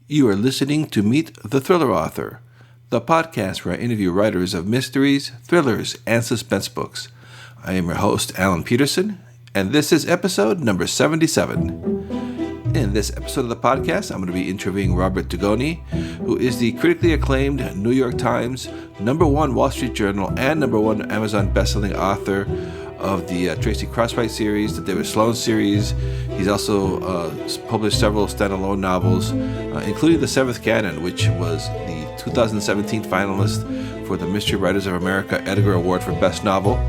You are listening to Meet the Thriller Author, the podcast where I interview writers of mysteries, thrillers, and suspense books. I am your host, Alan Peterson, and this is episode number 77. In this episode of the podcast, I'm going to be interviewing Robert Dugoni, who is the critically acclaimed New York Times, #1 Wall Street Journal, and #1 Amazon bestselling author of the Tracy Crosswhite series, the David Sloan series. He's also published several standalone novels, including The Seventh Canon, which was the 2017 finalist for the Mystery Writers of America Edgar Award for Best Novel.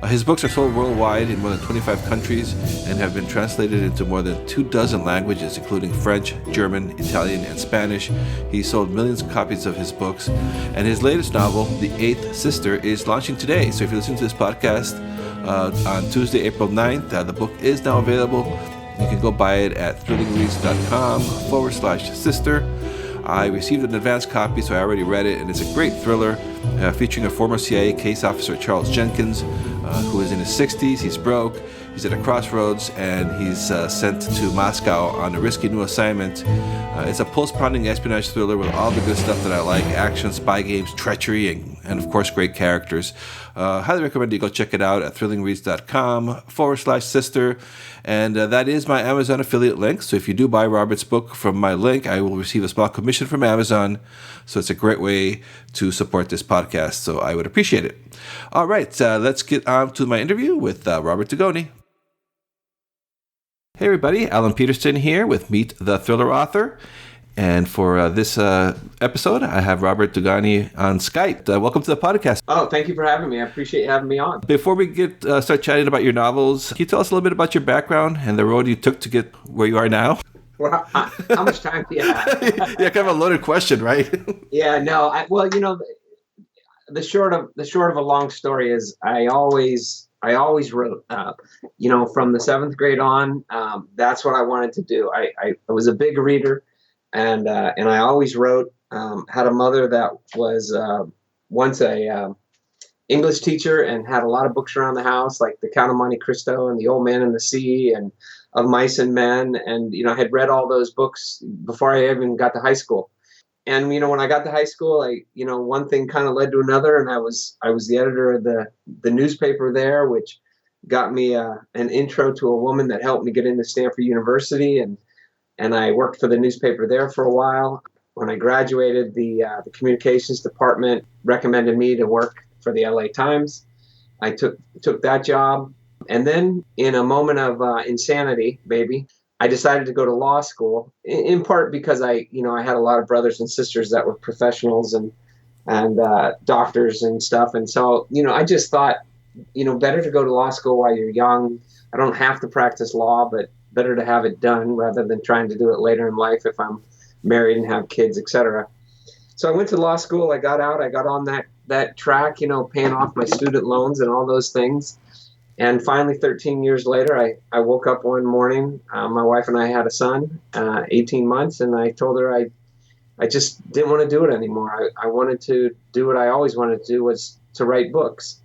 His books are sold worldwide in more than 25 countries and have been translated into more than 24 languages, including French, German, Italian, and Spanish. He sold millions of copies of his books. And his latest novel, The Eighth Sister, is launching today. So if you listen to this podcast on Tuesday, April 9th, the book is now available. You can go buy it at thrillingreads.com/sister. I received an advance copy, so I already read it, and it's a great thriller featuring a former CIA case officer, Charles Jenkins, who is in his 60s. He's broke, he's at a crossroads, and he's sent to Moscow on a risky new assignment. It's a pulse-pounding espionage thriller with all the good stuff that I like: action, spy games, treachery, and of course, great characters. Highly recommend you go check it out at thrillingreads.com/sister. And that is my Amazon affiliate link. So if you do buy Robert's book from my link, I will receive a small commission from Amazon. So it's a great way to support this podcast. So I would appreciate it. All right, let's get on to my interview with Robert Dugoni. Hey everybody, Alan Peterson here with Meet the Thriller Author. And for this episode, I have Robert Dugoni on Skype. Welcome to the podcast. Oh, thank you for having me. I appreciate you having me on. Before we start chatting about your novels, can you tell us a little bit about your background and the road you took to get where you are now? Well, how much time do you have? Yeah, kind of a loaded question, right? Yeah, no. The short of a long story is I always wrote. From the 7th grade on, that's what I wanted to do. I was a big reader. And I always wrote. Had a mother that was once a English teacher and had a lot of books around the house, like The Count of Monte Cristo and The Old Man and the Sea and Of Mice and Men. And I had read all those books before I even got to high school. And when I got to high school, one thing kind of led to another, and I was the editor of the newspaper there, which got me an intro to a woman that helped me get into Stanford University, and I worked for the newspaper there for a while. When I graduated, the communications department recommended me to work for the LA Times. I took that job. And then in a moment of insanity, I decided to go to law school, in part because I had a lot of brothers and sisters that were professionals and doctors and stuff. And so, I just thought, better to go to law school while you're young. I don't have to practice law, but better to have it done rather than trying to do it later in life if I'm married and have kids, etc. So I went to law school. I got out. I got on that track, paying off my student loans and all those things. And finally, 13 years later, I woke up one morning. My wife and I had a son, 18 months, and I told her I just didn't want to do it anymore. I wanted to do what I always wanted to do, was to write books.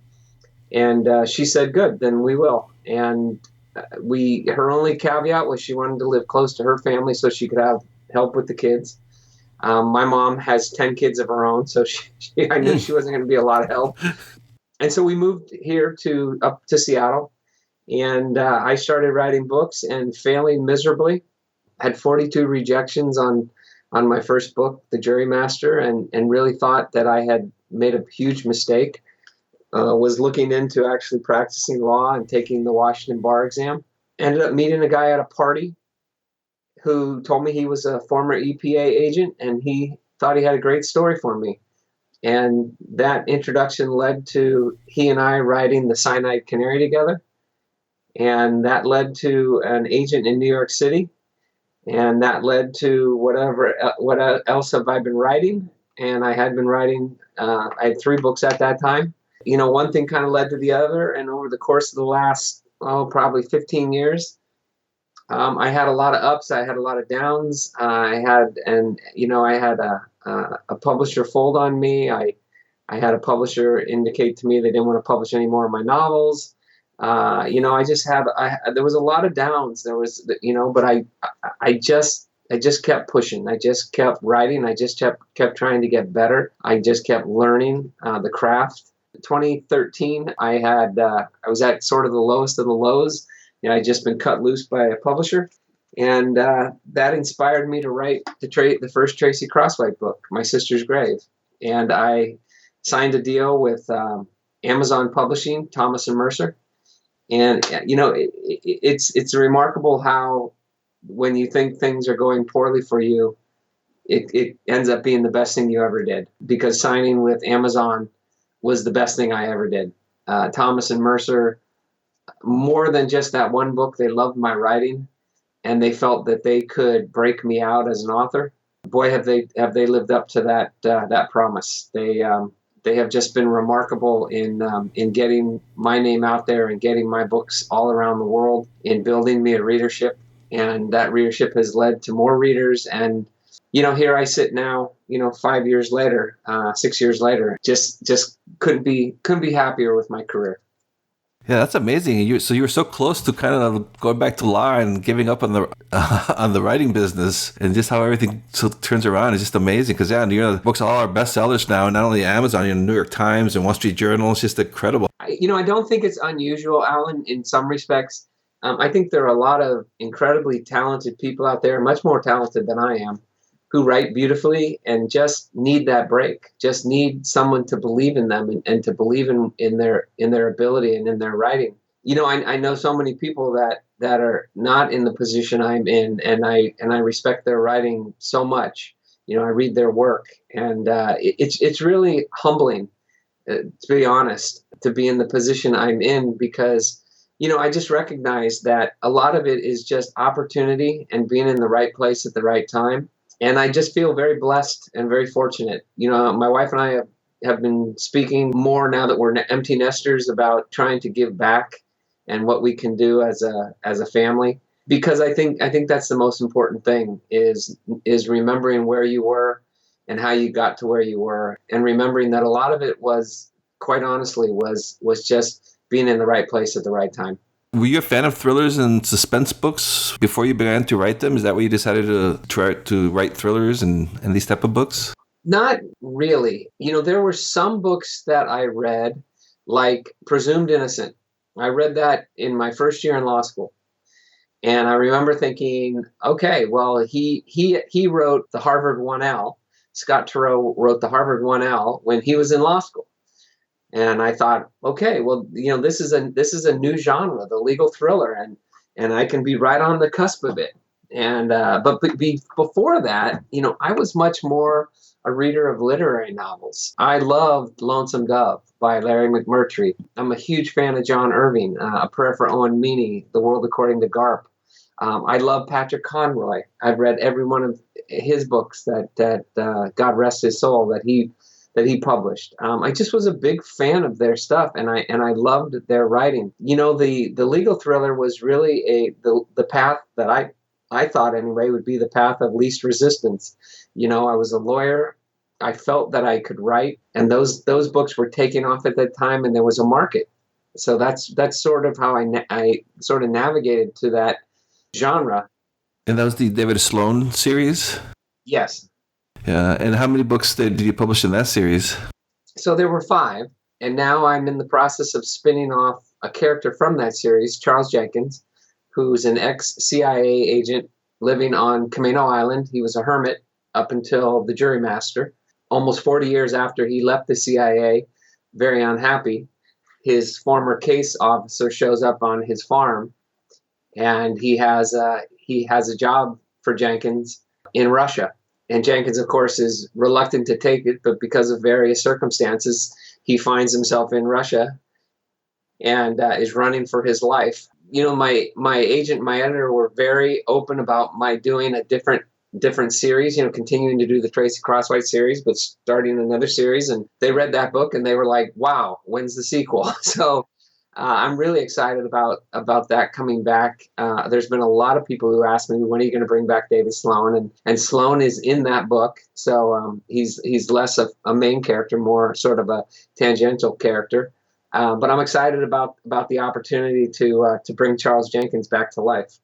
And she said, "Good, then we will." And her only caveat was she wanted to live close to her family so she could have help with the kids. My mom has 10 kids of her own, so I knew she wasn't going to be a lot of help. And so we moved here up to Seattle, and I started writing books and failing miserably. Had 42 rejections on my first book, The Jurymaster, and really thought that I had made a huge mistake. Was looking into actually practicing law and taking the Washington bar exam. Ended up meeting a guy at a party who told me he was a former EPA agent, and he thought he had a great story for me. And that introduction led to he and I writing The Cyanide Canary together. And that led to an agent in New York City. And that led to what else have I been writing? And I had been writing, I had 3 books at that time. One thing kind of led to the other, and over the course of the last, probably 15 years, I had a lot of ups, I had a lot of downs. I had a publisher fold on me. I had a publisher indicate to me they didn't want to publish any more of my novels. There was a lot of downs. There was, but I just I just kept pushing. I just kept writing. I just kept trying to get better. I just kept learning the craft. 2013, I was at sort of the lowest of the lows. I'd just been cut loose by a publisher, and that inspired me to write the first Tracy Crosswhite book, My Sister's Grave. And I signed a deal with Amazon Publishing, Thomas and Mercer. And it's remarkable how when you think things are going poorly for you, it ends up being the best thing you ever did, because signing with Amazon was the best thing I ever did. Thomas and Mercer, more than just that one book, they loved my writing, and they felt that they could break me out as an author. Boy, have they lived up to that promise. They have just been remarkable in getting my name out there and getting my books all around the world, in building me a readership, and that readership has led to more readers. And here I sit now, 5 years later, 6 years later, just couldn't be happier with my career. Yeah, that's amazing. So you were so close to kind of going back to law and giving up on the on the writing business, and just how everything turns around is just amazing. Because the books all are bestsellers now, not only Amazon, New York Times and Wall Street Journal. It's just incredible. I don't think it's unusual, Alan, in some respects. I think there are a lot of incredibly talented people out there, much more talented than I am, who write beautifully and just need that break, just need someone to believe in them and to believe in their ability and in their writing. I know so many people that are not in the position I'm in, and I respect their writing so much. I read their work, and it's really humbling, to be honest, to be in the position I'm in, because I just recognize that a lot of it is just opportunity and being in the right place at the right time. And I just feel very blessed and very fortunate. My wife and I have been speaking more now that we're empty nesters about trying to give back and what we can do as a family. Because I think that's the most important thing is remembering where you were and how you got to where you were, and remembering that a lot of it was, quite honestly, was just being in the right place at the right time. Were you a fan of thrillers and suspense books before you began to write them? Is that why you decided to try to write thrillers and these type of books? Not really. There were some books that I read, like Presumed Innocent. I read that in my first year in law school. And I remember thinking, okay, well, he wrote the Harvard 1L. Scott Turow wrote the Harvard 1L when he was in law school. And I thought, okay, well, this is a new genre, the legal thriller, and I can be right on the cusp of it. And but before that, I was much more a reader of literary novels. I loved Lonesome Dove by Larry McMurtry. I'm a huge fan of John Irving, A Prayer for Owen Meany, The World According to Garp. I love Patrick Conroy. I've read every one of his books that God rest his soul that he published. I just was a big fan of their stuff, and I loved their writing. The legal thriller was really the path that I thought anyway would be the path of least resistance. I was a lawyer. I felt that I could write, and those books were taking off at that time, and there was a market. So that's sort of how I sort of navigated to that genre. And that was the David Sloan series? Yes. Yeah, and how many books did you publish in that series? So there were 5, and now I'm in the process of spinning off a character from that series, Charles Jenkins, who's an ex-CIA agent living on Camino Island. He was a hermit up until the jurymaster. Almost 40 years after he left the CIA, very unhappy, his former case officer shows up on his farm, and he has a job for Jenkins in Russia. And Jenkins, of course, is reluctant to take it, but because of various circumstances, he finds himself in Russia and is running for his life. My agent, my editor were very open about my doing a different series, continuing to do the Tracy Crosswhite series, but starting another series. And they read that book and they were like, wow, when's the sequel? So I'm really excited about that coming back. There's been a lot of people who ask me, when are you going to bring back David Sloan? And Sloan is in that book. So he's less of a main character, more sort of a tangential character. But I'm excited about the opportunity to bring Charles Jenkins back to life.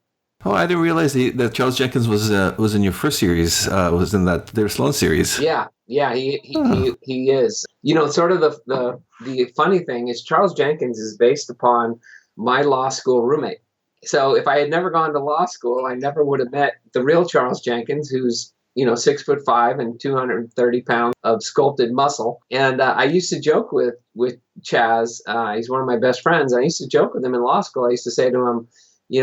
Oh, I didn't realize that Charles Jenkins was in your first series. Was in that David Sloan series. Yeah, Oh. he is. Sort of the funny thing is Charles Jenkins is based upon my law school roommate. So if I had never gone to law school, I never would have met the real Charles Jenkins, who's 6'5" and 230 pounds of sculpted muscle. And I used to joke with Chaz. He's one of my best friends. I used to joke with him in law school. I used to say to him,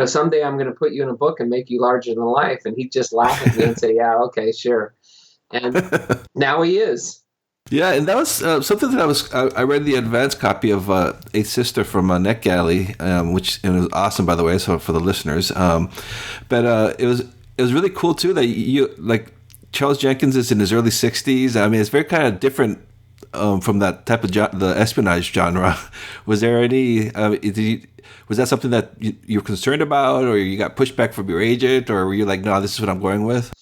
someday I'm going to put you in a book and make you larger than life. And he'd just laugh at me and say, yeah, okay, sure. And now he is. Yeah, and that was something that I read the advanced copy of Eighth Sister from NetGalley, which and it was awesome, by the way. So for the listeners, but it was really cool too that you like Charles Jenkins is in his early 60s. I mean, it's very kind of different from that type of the espionage genre. Was there any? Was that something that you were concerned about, or you got pushback from your agent, or were you like, no, this is what I'm going with?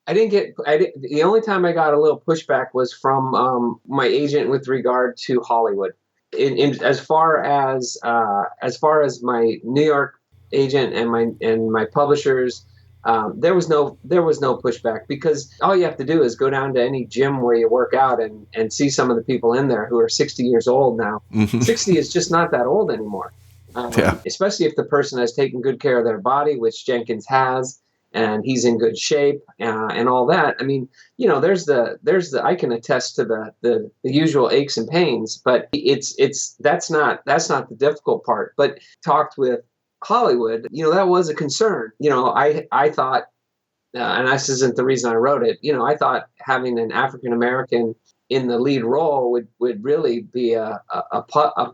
The only time I got a little pushback was from my agent with regard to Hollywood. As far as my New York agent and my publishers, there was no pushback, because all you have to do is go down to any gym where you work out and see some of the people in there who are 60 years old now. Hmm. 60 is just not that old anymore. Yeah. Especially if the person has taken good care of their body, which Jenkins has, and he's in good shape, and all that. I mean, there's the I can attest to the usual aches and pains, but that's not the difficult part. But talked with Hollywood, that was a concern. I thought, and this isn't the reason I wrote it. I thought having an African American in the lead role would really be a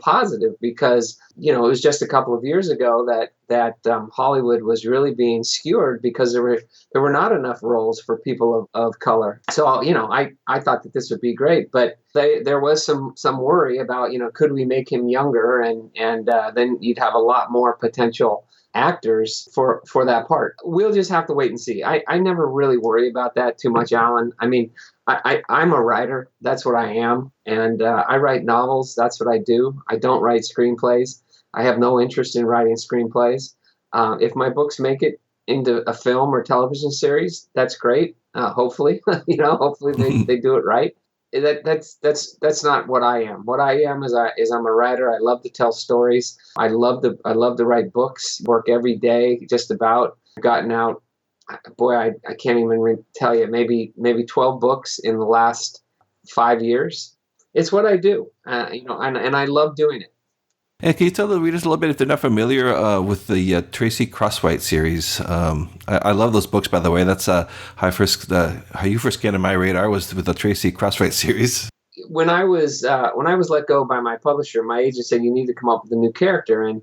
positive, because it was just a couple of years ago that Hollywood was really being skewered because there were not enough roles for people of color. So I thought that this would be great, but there was some worry about, could we make him younger, and then you'd have a lot more potential actors for that part. We'll just have to wait and see. I never really worry about that too much, Alan. I mean, I'm a writer. That's what I am. And I write novels. That's what I do. I don't write screenplays. I have no interest in writing screenplays. If my books make it into a film or television series, that's great. Hopefully, hopefully they do it right. That's not what I am. What I am is I'm a writer. I love to tell stories. I love to write books. Work every day, just about. I've gotten out, boy, I can't even tell you, maybe 12 books in the last 5 years. It's what I do, and I love doing it. And can you tell the readers a little bit if they're not familiar with the Tracy Crosswhite series? I love those books, by the way. That's how you first came to my radar was with the Tracy Crosswhite series. When I was let go by my publisher, my agent said you need to come up with a new character, and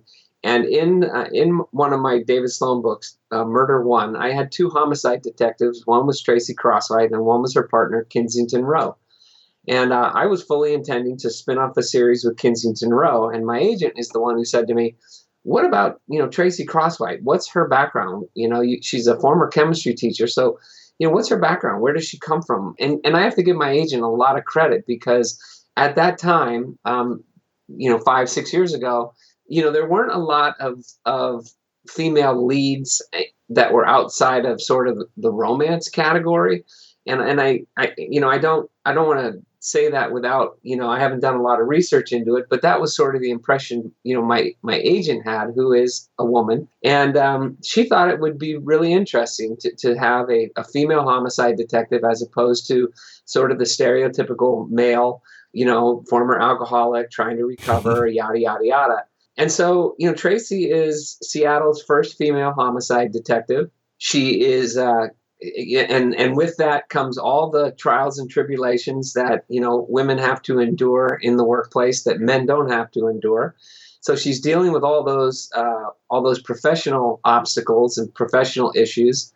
in one of my David Sloan books, Murder One, I had two homicide detectives. One was Tracy Crosswhite, and one was her partner, Kensington Rowe. And I was fully intending to spin off the series with Kensington Rowe. And my agent is the one who said to me, what about, Tracy Crosswhite? What's her background? She's a former chemistry teacher. So, what's her background? Where does she come from? And I have to give my agent a lot of credit, because at that time, 5, 6 years ago, there weren't a lot of female leads that were outside of sort of the romance category. And I don't want to say that without, I haven't done a lot of research into it, but that was sort of the impression, my agent had, who is a woman. And she thought it would be really interesting to have a female homicide detective, as opposed to sort of the stereotypical male, former alcoholic trying to recover, yada, yada, yada. And so, Tracy is Seattle's first female homicide detective. She is, and with that comes all the trials and tribulations that women have to endure in the workplace that men don't have to endure. So she's dealing with all those professional obstacles and professional issues,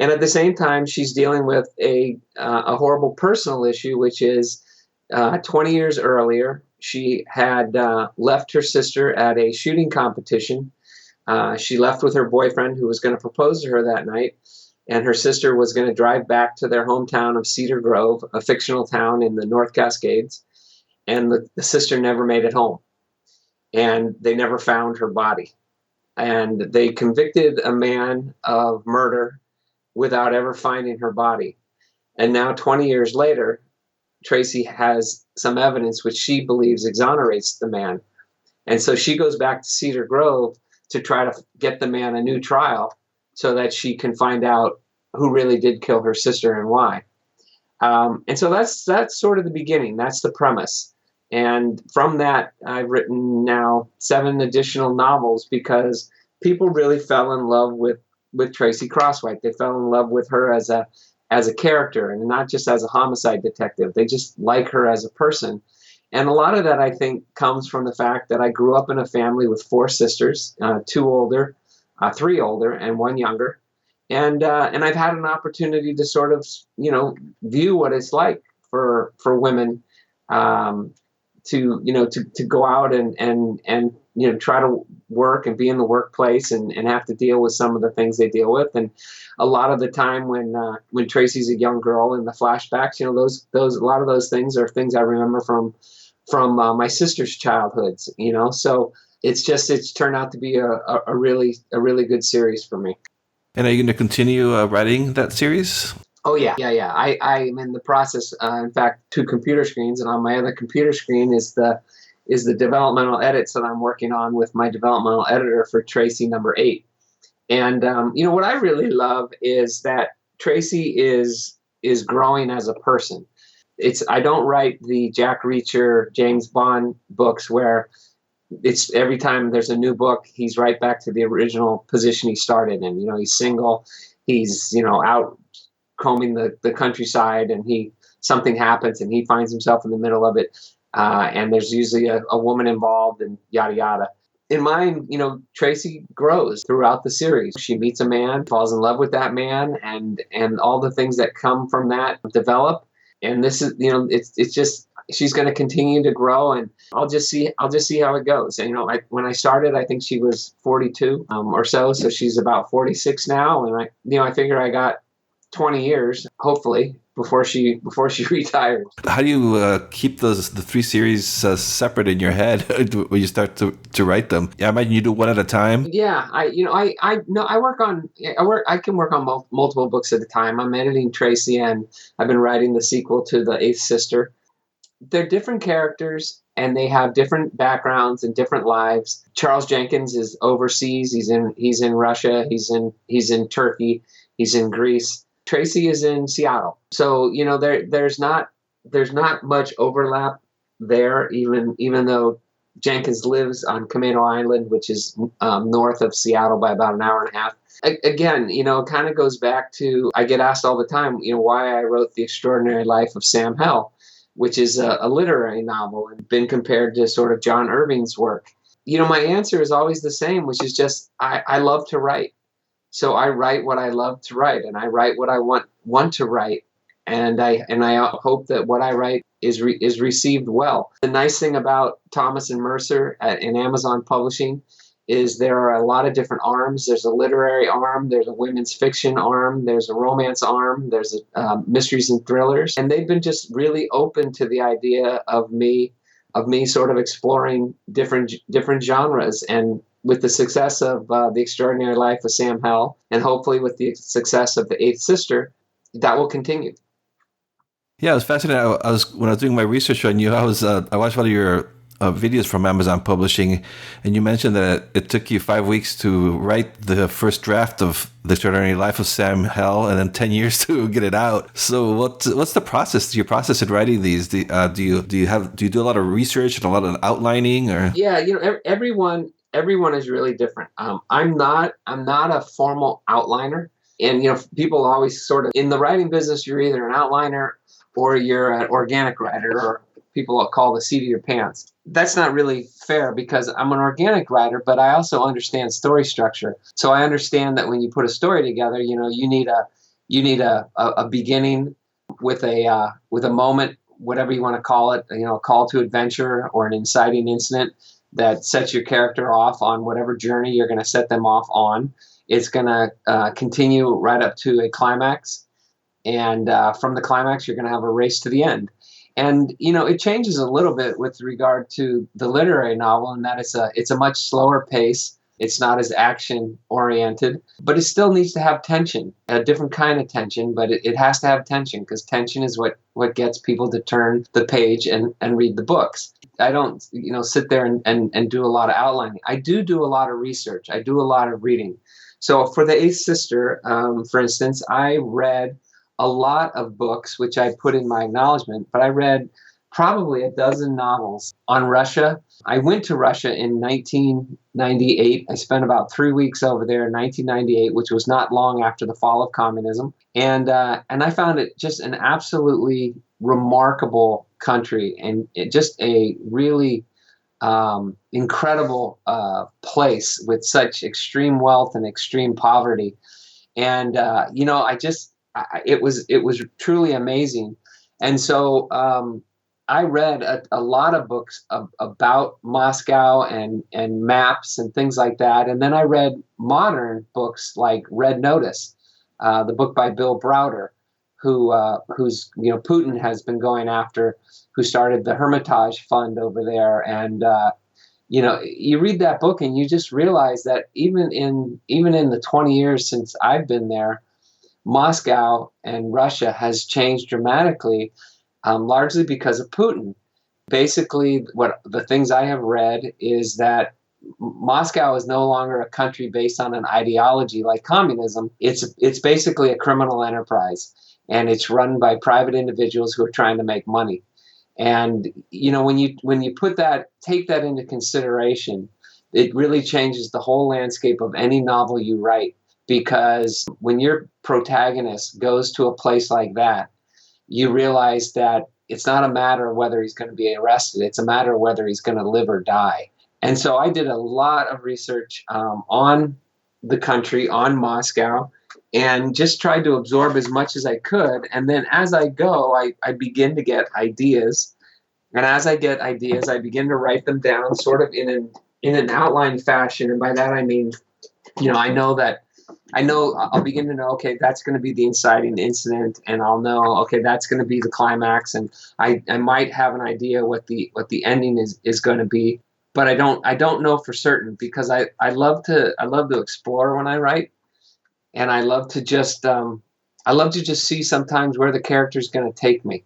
and at the same time she's dealing with a horrible personal issue, which is 20 years earlier she had left her sister at a shooting competition. She left with her boyfriend, who was going to propose to her that night. And her sister was going to drive back to their hometown of Cedar Grove, a fictional town in the North Cascades. And the sister never made it home. And they never found her body. and they convicted a man of murder without ever finding her body. And now, 20 years later, Tracy has some evidence which she believes exonerates the man. And so she goes back to Cedar Grove to try to get the man a new trial so that she can find out who really did kill her sister and why. And so that's sort of the beginning. That's the premise. And from that, I've written now 7 additional novels because people really fell in love with Tracy Crosswhite. They fell in love with her as a character and not just as a homicide detective. They just like her as a person. And a lot of that, I think, comes from the fact that I grew up in a family with 4 sisters, 2 older, 3 older, and 1 younger. And I've had an opportunity to sort of, view what it's like for women to go out and try to work and be in the workplace and have to deal with some of the things they deal with. And a lot of the time when Tracy's a young girl in the flashbacks, those a lot of those things are things I remember from my sister's childhoods. So it's turned out to be a really good series for me. And are you going to continue writing that series? Oh, yeah. I'm in the process. In fact, 2 computer screens, and on my other computer screen is the developmental edits that I'm working on with my developmental editor for Tracy number 8. And what I really love is that Tracy is growing as a person. I don't write the Jack Reacher, James Bond books where it's every time there's a new book, he's right back to the original position he started in. He's single, he's out combing the countryside, and something happens and he finds himself in the middle of it, and there's usually a woman involved and yada yada. In mine, Tracy grows throughout the series. She meets a man, falls in love with that man, and all the things that come from that develop. And this is, it's just, she's going to continue to grow, and I'll just see how it goes. And, when I started, I think she was 42 or so she's about 46 now, and I figure I got 20 years, hopefully, before she retires. How do you keep the 3 series separate in your head when you start to write them? Yeah, I imagine you do one at a time. Yeah, I can work on multiple books at a time. I'm editing Tracy, and I've been writing the sequel to The Eighth Sister. They're different characters, and they have different backgrounds and different lives. Charles Jenkins is overseas. He's in Russia. He's in Turkey. He's in Greece. Tracy is in Seattle. So, there's not much overlap there, even though Jenkins lives on Camino Island, which is north of Seattle by about an hour and a half. Again, it kind of goes back to, I get asked all the time, why I wrote The Extraordinary Life of Sam Hell, which is a literary novel and been compared to sort of John Irving's work. My answer is always the same, which is just, I love to write. So I write what I love to write, and I write what I want to write, and I hope that what I write is received well. The nice thing about Thomas and Mercer in Amazon Publishing is there are a lot of different arms. There's a literary arm, there's a women's fiction arm, there's a romance arm, there's mysteries and thrillers, and they've been just really open to the idea of me sort of exploring different genres. And with the success of The Extraordinary Life of Sam Hell, and hopefully with the success of The Eighth Sister, that will continue. Yeah, it was fascinating. When I was doing my research on you, I watched one of your videos from Amazon Publishing, and you mentioned that it took you 5 weeks to write the first draft of The Extraordinary Life of Sam Hell, and then 10 years to get it out. So what's the process? Do you process in writing these? Do you do a lot of research and a lot of outlining, or? Yeah, everyone is really different. I'm not a formal outliner, and people always sort of, in the writing business, you're either an outliner or you're an organic writer, or people call the seat of your pants. That's not really fair, because I'm an organic writer, but I also understand story structure. So I understand that when you put a story together, you need a beginning with a moment, whatever you want to call it, a call to adventure or an inciting incident that sets your character off on whatever journey you're going to set them off on. It's going to continue right up to a climax. And from the climax, you're going to have a race to the end. And, it changes a little bit with regard to the literary novel, in that it's a much slower pace. It's not as action oriented, but it still needs to have tension, a different kind of tension, but it has to have tension because tension is what gets people to turn the page and read the books. I don't, sit there and do a lot of outlining. I do a lot of research. I do a lot of reading. So for The Eighth Sister, for instance, I read a lot of books, which I put in my acknowledgement, but I read probably a dozen novels on Russia. I went to Russia in 1998. I spent about 3 weeks over there in 1998, which was not long after the fall of communism. And I found it just an absolutely remarkable country and just a really incredible place with such extreme wealth and extreme poverty. And, it was truly amazing. And so I read a lot of books about Moscow and maps and things like that. And then I read modern books like Red Notice, the book by Bill Browder, who's Putin has been going after, who started the Hermitage Fund over there. And you read that book and you just realize that even in the 20 years since I've been there, Moscow and Russia has changed dramatically. Largely because of Putin. Basically, what the things I have read is that Moscow is no longer a country based on an ideology like communism. It's basically a criminal enterprise, and it's run by private individuals who are trying to make money. And when you take that into consideration, it really changes the whole landscape of any novel you write. Because when your protagonist goes to a place like that, you realize that it's not a matter of whether he's going to be arrested. It's a matter of whether he's going to live or die. And so I did a lot of research on the country, on Moscow, and just tried to absorb as much as I could. And then as I go, I begin to get ideas. And as I get ideas, I begin to write them down sort of in an outline fashion. And by that, I mean, I'll begin to know, okay, that's going to be the inciting incident, and I'll know, okay, that's going to be the climax, and I might have an idea what the ending is going to be, but I don't know for certain because I love to explore when I write, and I love to just see sometimes where the character is going to take me,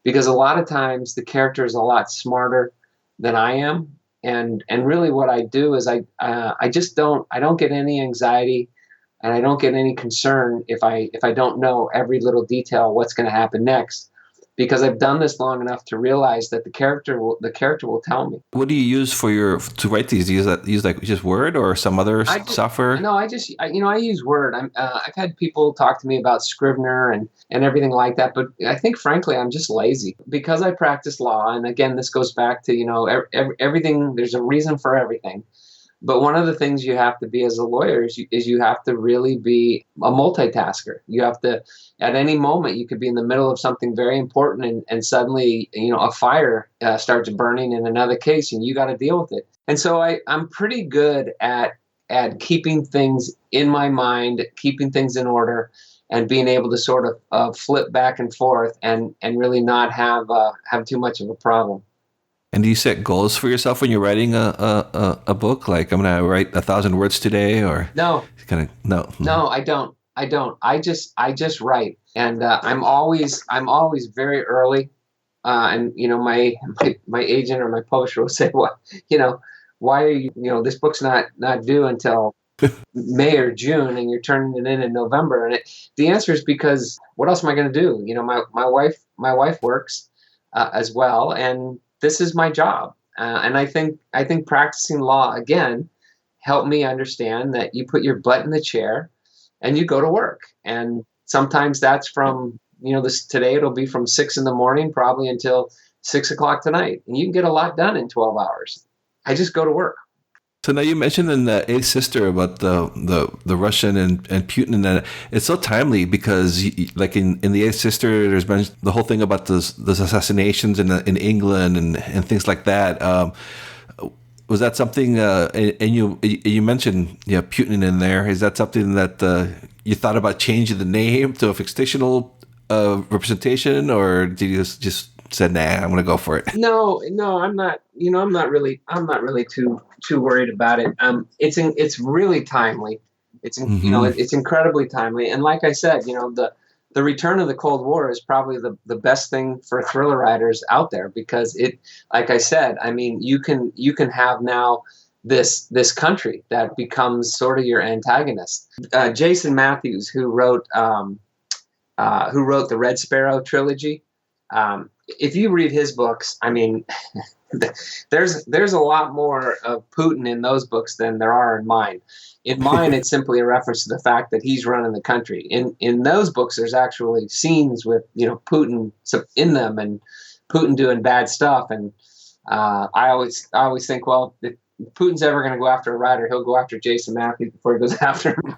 because a lot of times the character is a lot smarter than I am, and really what I do is I don't get any anxiety. And I don't get any concern if I don't know every little detail what's going to happen next, because I've done this long enough to realize that the character will tell me. What do you use to write these? Do you use like just Word or some other software? No, I use Word. I've had people talk to me about Scrivener and everything like that, but I think frankly I'm just lazy because I practice law. And again, this goes back to everything. There's a reason for everything. But one of the things you have to be as a lawyer is you have to really be a multitasker. You have to, at any moment, you could be in the middle of something very important and suddenly, a fire starts burning in another case and you got to deal with it. And so I'm pretty good at keeping things in my mind, keeping things in order, and being able to sort of flip back and forth and really not have too much of a problem. And do you set goals for yourself when you're writing a book? Like, I'm going to write 1,000 words today, or no? No. No, I don't. I just write, and I'm always very early. And my agent or my publisher will say, "Well, why are you? This book's not due until May or June, and you're turning it in November." And the answer is because what else am I going to do? My wife works as well, and this is my job. And I think practicing law, again, helped me understand that you put your butt in the chair and you go to work. And sometimes that's from, today it'll be from 6 a.m, probably until 6 o'clock tonight. And you can get a lot done in 12 hours. I just go to work. So now you mentioned in The Eighth Sister about the Russian and Putin, and it's so timely because like in The Eighth Sister, there's been the whole thing about those assassinations in England and things like that. Was that something? And you mentioned Putin in there. Is that something that you thought about changing the name to a fictional representation, or did you just said, "Nah, I'm going to go for it"? No, I'm not. I'm not really too too worried about it. It's really timely. It's incredibly timely. And like I said, the return of the Cold War is probably the best thing for thriller writers out there, because like I said, I mean, you can have now this country that becomes sort of your antagonist. Jason Matthews, who wrote the Red Sparrow trilogy. If you read his books, I mean, there's a lot more of Putin in those books than there are in mine. In mine, it's simply a reference to the fact that he's running the country. In those books, there's actually scenes with Putin in them, and Putin doing bad stuff. And I always think, well, if Putin's ever going to go after a writer, he'll go after Jason Matthews before he goes after me.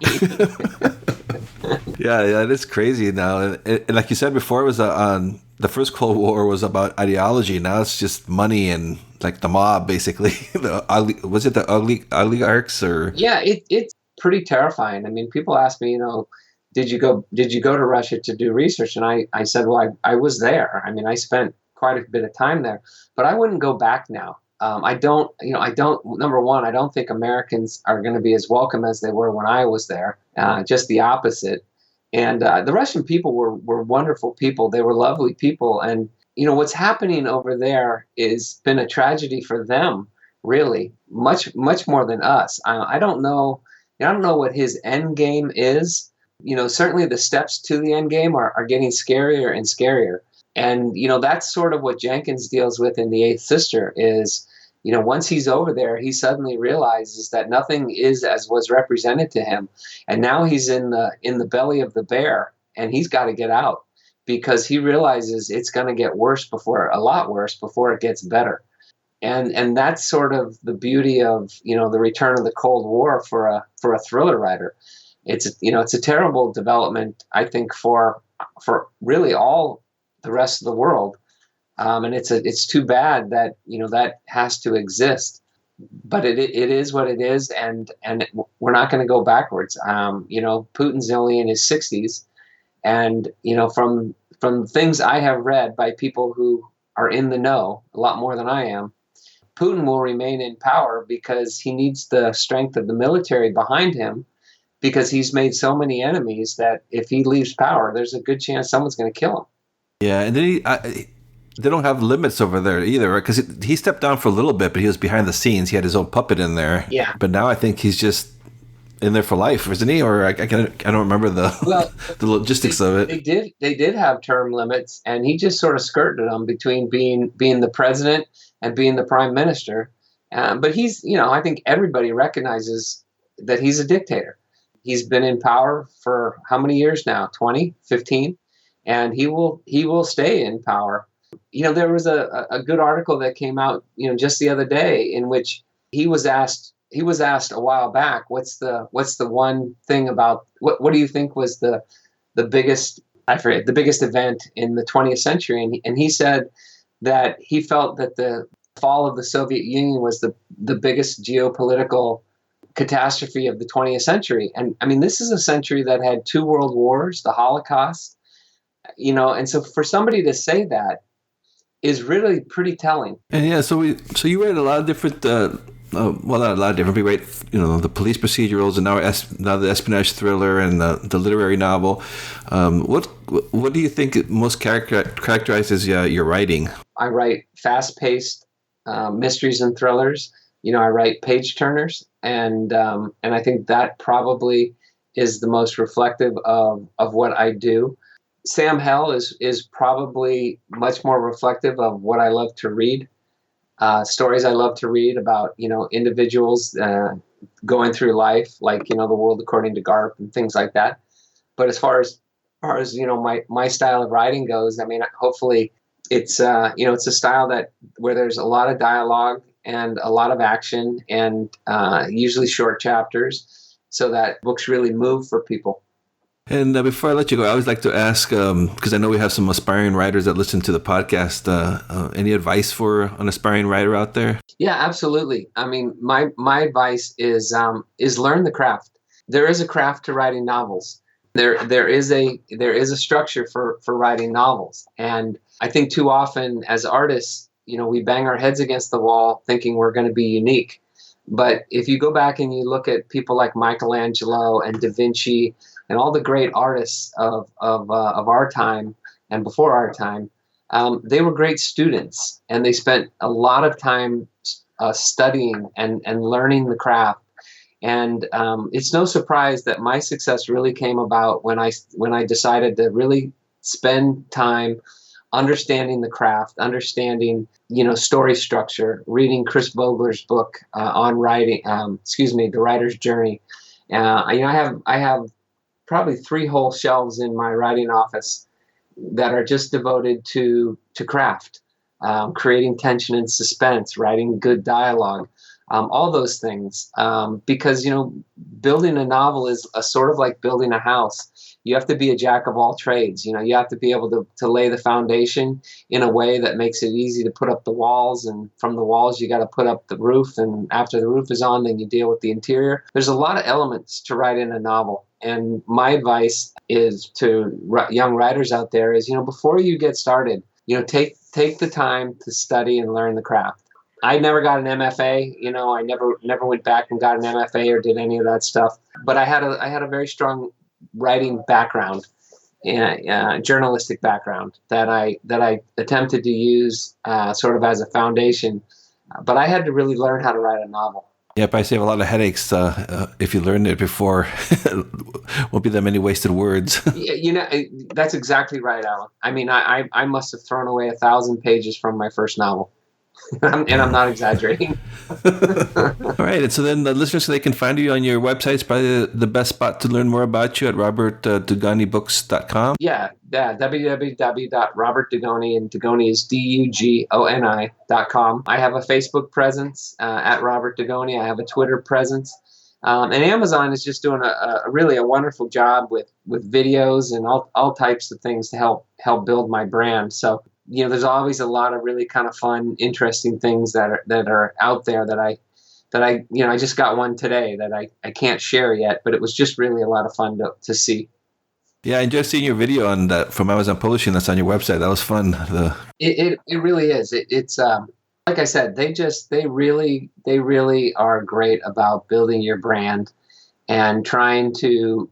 Yeah, it's crazy now. And like you said before, it was on the first Cold War was about ideology. Now it's just money and like the mob, basically. Was it the oligarchs or? Yeah, it's pretty terrifying. I mean, people ask me, did you go to Russia to do research? And I said, well, I was there. I mean, I spent quite a bit of time there, but I wouldn't go back now. Number one, I don't think Americans are going to be as welcome as they were when I was there. Just the opposite. And the Russian people were wonderful people. They were lovely people. And, what's happening over there is been a tragedy for them, really, much, much more than us. I don't know. I don't know what his end game is. Certainly the steps to the end game are getting scarier and scarier. And, that's sort of what Jenkins deals with in The Eighth Sister is, once he's over there, he suddenly realizes that nothing is as was represented to him. And now he's in the belly of the bear, and he's got to get out, because he realizes it's going to get a lot worse before it gets better. And that's sort of the beauty of, the return of the Cold War for a thriller writer. It's a terrible development, I think, for really all the rest of the world. And it's too bad that that has to exist, but it is what it is, and we're not going to go backwards. Putin's only in his 60s, and from things I have read by people who are in the know a lot more than I am, Putin will remain in power because he needs the strength of the military behind him, because he's made so many enemies that if he leaves power, there's a good chance someone's going to kill him. Yeah, and then they don't have limits over there either, right? Because he stepped down for a little bit, but he was behind the scenes. He had his own puppet in there. Yeah. But now I think he's just in there for life, isn't he? Or I don't remember the logistics of it. They did have term limits, and he just sort of skirted them between being the president and being the prime minister. But he's, I think everybody recognizes that he's a dictator. He's been in power for how many years now? 20, 15? And he will stay in power. There was a good article that came out, just the other day, in which he was asked a while back, what's the one thing about what do you think was the biggest, I forget, the biggest event in the 20th century? And he said that he felt that the fall of the Soviet Union was the biggest geopolitical catastrophe of the 20th century. And I mean, this is a century that had 2 world wars, the Holocaust, and so for somebody to say that is really pretty telling. And yeah, so you read a lot of different, well, not a lot of different. We read, the police procedurals, and now the espionage thriller and the literary novel. What do you think most characterizes your writing? I write fast-paced mysteries and thrillers. I write page turners, and I think that probably is the most reflective of what I do. Sam Hell is probably much more reflective of what I love to read. Stories I love to read about, individuals going through life, like, The World According to Garp and things like that. But as far as my style of writing goes, I mean, hopefully it's it's a style where there's a lot of dialogue and a lot of action, and usually short chapters, so that books really move for people. And before I let you go, I always like to ask, because I know we have some aspiring writers that listen to the podcast, any advice for an aspiring writer out there? Yeah, absolutely. I mean, my advice is learn the craft. There is a craft to writing novels. There is a structure for writing novels. And I think too often as artists, we bang our heads against the wall thinking we're going to be unique. But if you go back and you look at people like Michelangelo and Da Vinci and all the great artists of our time and before our time, they were great students, and they spent a lot of time studying and learning the craft. And it's no surprise that my success really came about when I decided to really spend time understanding the craft, understanding story structure, reading Chris Vogler's book on writing. The writer's journey. I have probably 3 whole shelves in my writing office that are just devoted to craft, creating tension and suspense, writing good dialogue, all those things. Because building a novel is a sort of like building a house. You have to be a jack of all trades. You have to be able to lay the foundation in a way that makes it easy to put up the walls, and from the walls you got to put up the roof, and after the roof is on, then you deal with the interior. There's a lot of elements to write in a novel, and my advice is to young writers out there is, before you get started, take the time to study and learn the craft. I never got an MFA. I never went back and got an MFA or did any of that stuff. But I had a very strong writing background, and journalistic background that I attempted to use sort of as a foundation. But I had to really learn how to write a novel. Yep, I save a lot of headaches if you learned it before. Won't be that many wasted words. That's exactly right, Alan. I mean, I must have thrown away 1,000 pages from my first novel. And I'm not exaggerating. All right. And so then the listeners, they can find you on your website. It's probably the best spot to learn more about you at robertdugonibooks.com. Yeah. www.robertdugoni, and Dugoni is DUGONI.com. I have a Facebook presence at Robert Dugoni. I have a Twitter presence. And Amazon is just doing a really wonderful job with videos and all types of things to help build my brand. So, there's always a lot of really kind of fun, interesting things that are out there that I just got one today that I can't share yet, but it was just really a lot of fun to see. Yeah, I enjoyed seeing your video on that from Amazon Publishing that's on your website. That was fun. It really is. It's like I said, they really are great about building your brand and trying to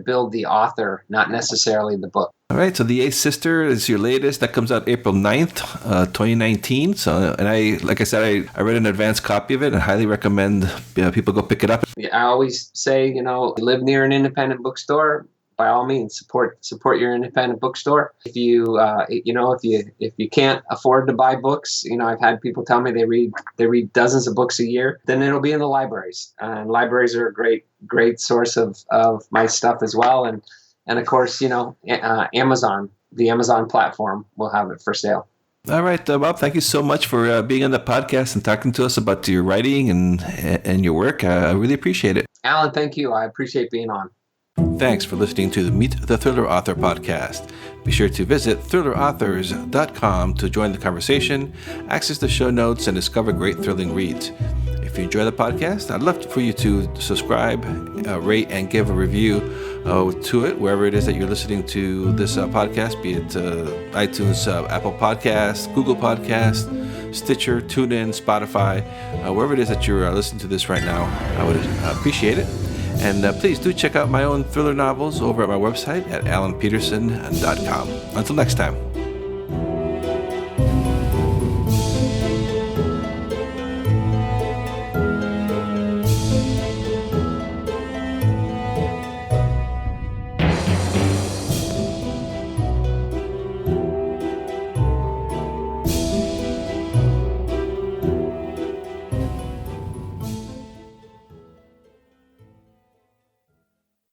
build the author, not necessarily the book. All right, so The Eighth Sister is your latest. That comes out April 9th, 2019. So, and I read an advanced copy of it and highly recommend people go pick it up. I always say, live near an independent bookstore. By all means, support your independent bookstore. If you if you can't afford to buy books, I've had people tell me they read dozens of books a year. Then it'll be in the libraries, and libraries are a great source of my stuff as well. And of course, Amazon, the Amazon platform will have it for sale. All right, Bob, thank you so much for being on the podcast and talking to us about your writing and your work. I really appreciate it. Alan, thank you. I appreciate being on. Thanks for listening to the Meet the Thriller Author podcast. Be sure to visit thrillerauthors.com to join the conversation, access the show notes, and discover great thrilling reads. If you enjoy the podcast, I'd love for you to subscribe, rate, and give a review to it wherever it is that you're listening to this podcast, be it iTunes, Apple Podcasts, Google Podcasts, Stitcher, TuneIn, Spotify, wherever it is that you're listening to this right now. I would appreciate it. And please do check out my own thriller novels over at my website at alanpeterson.com. Until next time.